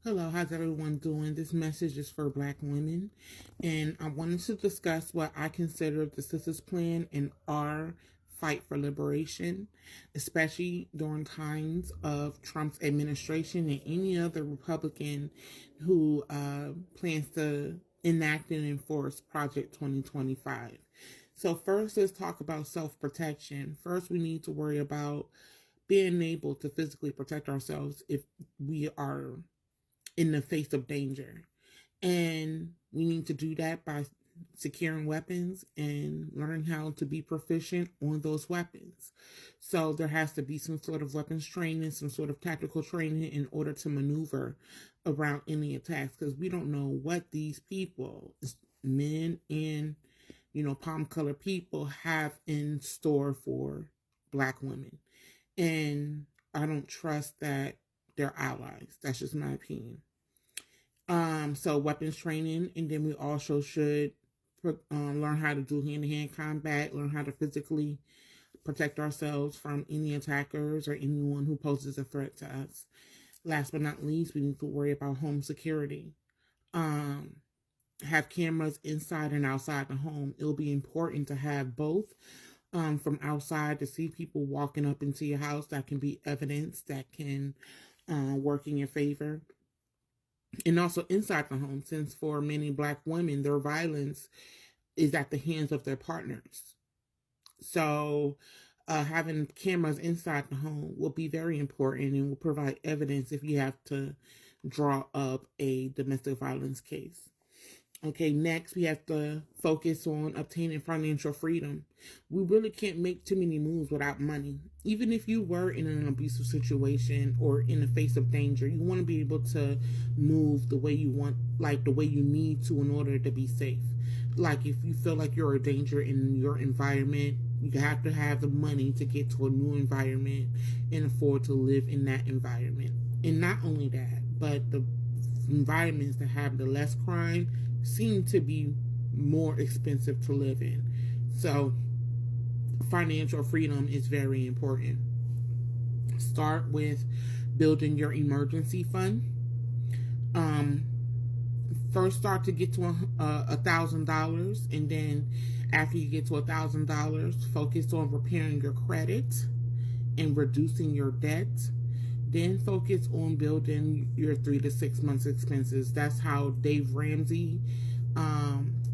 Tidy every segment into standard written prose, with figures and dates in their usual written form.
Hello, how's everyone doing? This message is for Black women, and I wanted to discuss what I consider the Sisters Plan in our fight for liberation, especially during times of Trump's administration and any other Republican who plans to enact and enforce Project 2025. So first, let's talk about self-protection. First, we need to worry about being able to physically protect ourselves if we are in the face of danger. And we need to do that by securing weapons and learning how to be proficient on those weapons. So there has to be some sort of weapons training, some sort of tactical training in order to maneuver around any attacks, because we don't know what these people, men and palm colored people, have in store for Black women. And I don't trust that they're allies. That's just my opinion. So weapons training, and then we also should learn how to do hand-to-hand combat, learn how to physically protect ourselves from any attackers or anyone who poses a threat to us. Last but not least, we need to worry about home security. Have cameras inside and outside the home. It'll be important to have both. From outside, to see people walking up into your house, that can be evidence that can work in your favor. And also inside the home, since for many Black women, their violence is at the hands of their partners. So having cameras inside the home will be very important and will provide evidence if you have to draw up a domestic violence case. Okay, next we have to focus on obtaining financial freedom. We really can't make too many moves without money. Even if you were in an abusive situation or in the face of danger, you want to be able to move the way you want, like the way you need to in order to be safe. Like if you feel like you're a danger in your environment, you have to have the money to get to a new environment and afford to live in that environment. And not only that, but the environments that have the less crime seem to be more expensive to live in. So financial freedom is very important. Start with building your emergency fund. First start to get to $1,000, and then after you get to $1,000, focus on repairing your credit and reducing your debt. Then focus on building your 3 to 6 months expenses. That's how Dave Ramsey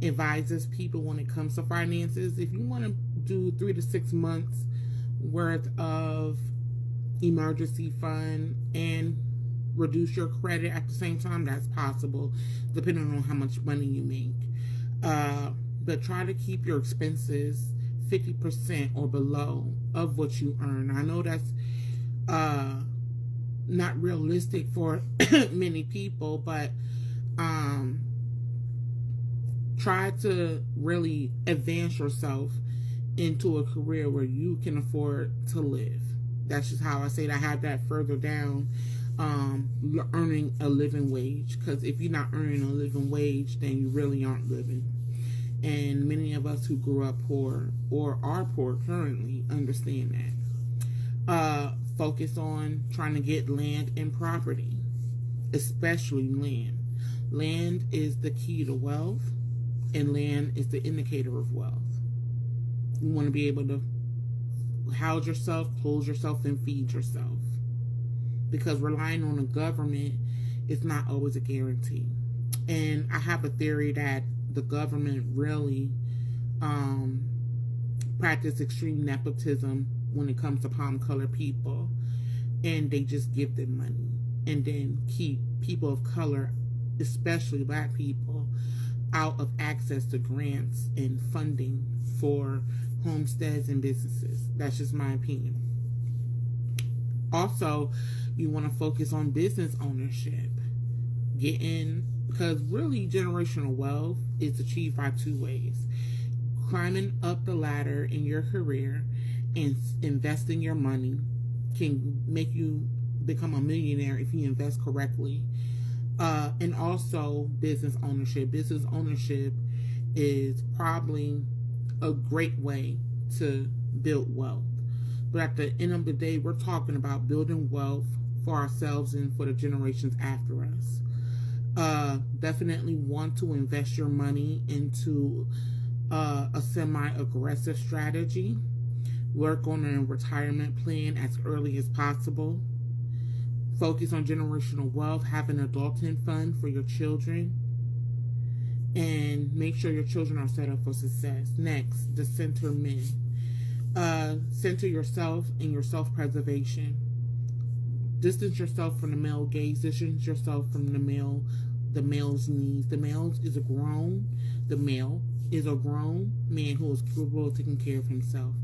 advises people when it comes to finances. If you want to do 3 to 6 months worth of emergency fund and reduce your credit at the same time, that's possible, depending on how much money you make. But try to keep your expenses 50% or below of what you earn. I know that's not realistic for many people, but try to really advance yourself into a career where you can afford to live. That's just how I say it. I have that further down, earning a living wage, because if you're not earning a living wage, then you really aren't living. And many of us who grew up poor or are poor currently understand that. Focus on trying to get land and property, especially land. Land is the key to wealth, and land is the indicator of wealth. You want to be able to house yourself, clothe yourself, and feed yourself, because relying on the government is not always a guarantee. And I have a theory that the government really practice extreme nepotism when it comes to palm-colored people, and they just give them money and then keep people of color, especially Black people, out of access to grants and funding for homesteads and businesses. That's just my opinion. Also, you want to focus on business ownership, because really generational wealth is achieved by 2 ways: climbing up the ladder in your career and investing your money can make you become a millionaire if you invest correctly. And also business ownership. Business ownership is probably a great way to build wealth. But at the end of the day, we're talking about building wealth for ourselves and for the generations after us. Definitely want to invest your money into a semi-aggressive strategy. Work on a retirement plan as early as possible. Focus on generational wealth. Have an adulting fund for your children. And make sure your children are set up for success. Next, the center men. Center yourself and your self-preservation. Distance yourself from the male gaze. Distance yourself from the male's needs. The male is a grown man who is capable of taking care of himself.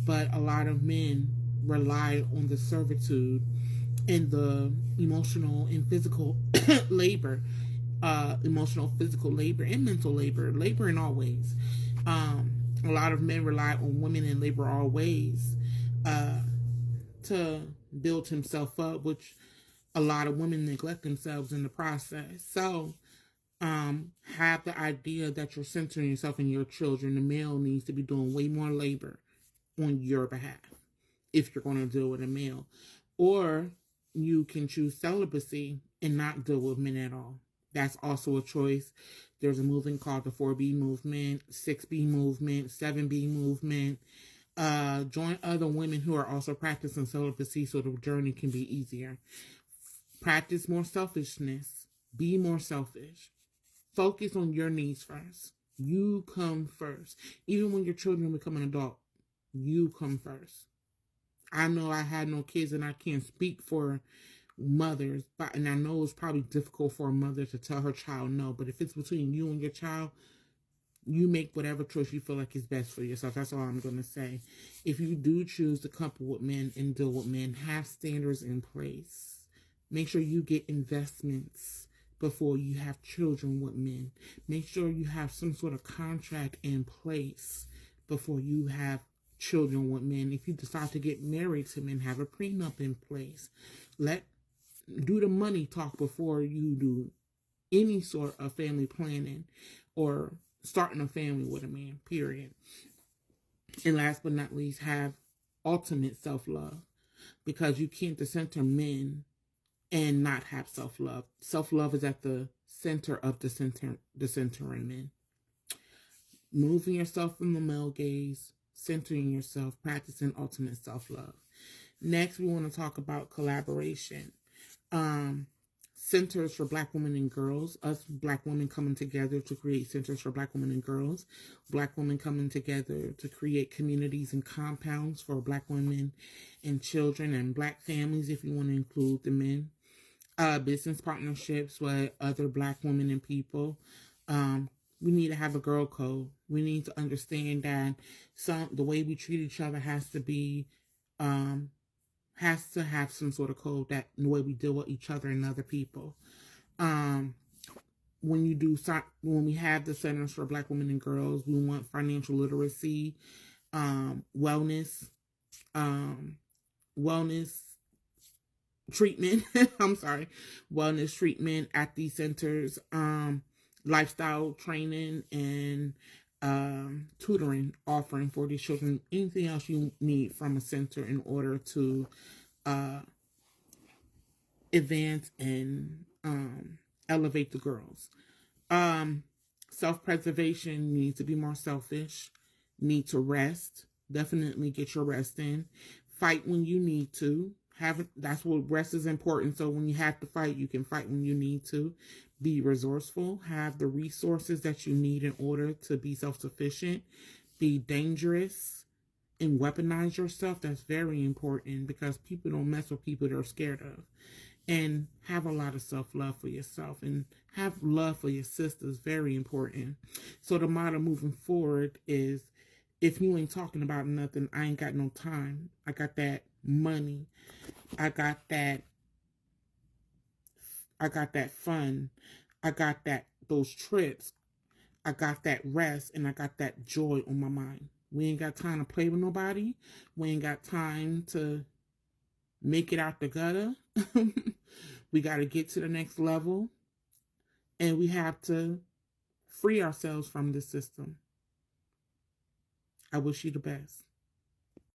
But a lot of men rely on the servitude and the emotional and physical labor, physical labor, and mental labor in all ways. A lot of men rely on women in labor all ways to build himself up, which a lot of women neglect themselves in the process. So have the idea that you're centering yourself and your children. The male needs to be doing way more labor on your behalf if you're going to deal with a male. Or you can choose celibacy and not deal with men at all. That's also a choice. There's a movement called the 4B movement, 6B movement, 7B movement. Join other women who are also practicing celibacy so the journey can be easier. Practice more selfishness. Be more selfish. Focus on your needs first. You come first. Even when your children become an adult, you come first. I know I had no kids and I can't speak for mothers, and I know it's probably difficult for a mother to tell her child no, but if it's between you and your child, you make whatever choice you feel like is best for yourself. That's all I'm going to say. If you do choose to couple with men and deal with men, have standards in place. Make sure you get investments before you have children with men. Make sure you have some sort of contract in place before you have children with men. If you decide to get married to men, have a prenup in place. Do the money talk before you do any sort of family planning or starting a family with a man, period. And last but not least, have ultimate self-love, because you can't center men and not have self-love. Self-love is at the center of the centering men. Moving yourself from the male gaze, centering yourself, practicing ultimate self-love. Next, we want to talk about collaboration. Centers for Black women and girls. Us Black women coming together to create centers for Black women and girls. Black women coming together to create communities and compounds for Black women and children and Black families, if you want to include the men. Business partnerships with other Black women and people. We need to have a girl code. We need to understand that the way we treat each other has to have some sort of code, that the way we deal with each other and other people. When we have the centers for Black women and girls, we want financial literacy, wellness treatment. Wellness treatment at these centers, lifestyle training and tutoring offering for these children. Anything else you need from a center in order to advance and elevate the girls. Self-preservation, you need to be more selfish. Need to rest. Definitely get your rest in. Fight when you need to. That's what rest is important. So when you have to fight, you can fight when you need to. Be resourceful. Have the resources that you need in order to be self-sufficient. Be dangerous and weaponize yourself. That's very important, because people don't mess with people they're scared of. And have a lot of self-love for yourself, and have love for your sisters. Very important. So the motto moving forward is, if you ain't talking about nothing, I ain't got no time. I got that money. I got that fun. I got those trips. I got that rest, and I got that joy on my mind. We ain't got time to play with nobody. We ain't got time to make it out the gutter. We got to get to the next level, and we have to free ourselves from this system. I wish you the best.